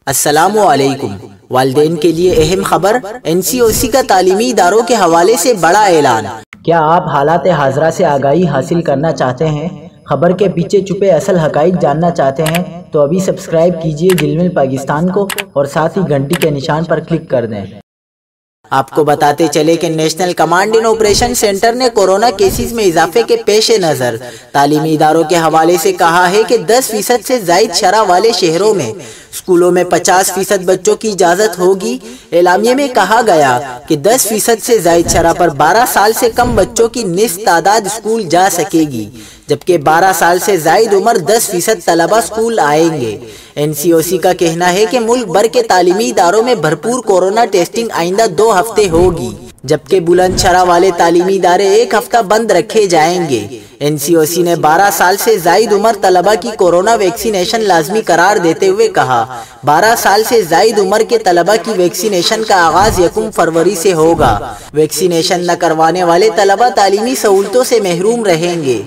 السلام علیکم۔ والدین کے لیے اہم خبر، NCOC کا تعلیمی اداروں کے حوالے سے بڑا اعلان۔ کیا آپ حالات حاضرہ سے آگاہی حاصل کرنا چاہتے ہیں؟ خبر کے پیچھے چھپے اصل حقائق جاننا چاہتے ہیں تو ابھی سبسکرائب کیجئے ذیل پاکستان کو اور ساتھ ہی گھنٹی کے نشان پر کلک کر دیں۔ آپ کو بتاتے چلے کہ national command and operation centre نے کورونا کیسز میں اضافے کے پیش نظر تعلیمی اداروں کے حوالے سے کہا ہے کہ 10% سے زائد شرح والے شہروں میں اسکولوں میں 50% بچوں کی اجازت ہوگی۔ اعلامیے میں کہا گیا کہ 10% سے زائد شرح پر 12 سال سے کم بچوں کی نصف تعداد اسکول جا سکے گی، جبکہ 12 سال سے زائد عمر 10% طلبہ اسکول آئیں گے۔ NCOC کا کہنا ہے کہ ملک بھر کے تعلیمی اداروں میں بھرپور کورونا ٹیسٹنگ آئندہ 2 ہفتے ہوگی، جبکہ بلند شرح والے تعلیمی ادارے 1 ہفتہ بند رکھے جائیں گے۔ NCOC نے 12 سال سے زائد عمر طلبہ کی کورونا ویکسینیشن لازمی قرار دیتے ہوئے کہا، 12 سال سے زائد عمر کے طلبہ کی ویکسینیشن کا آغاز 1 فروری سے ہوگا۔ ویکسینیشن نہ کروانے والے طلبہ تعلیمی سہولتوں سے محروم رہیں گے۔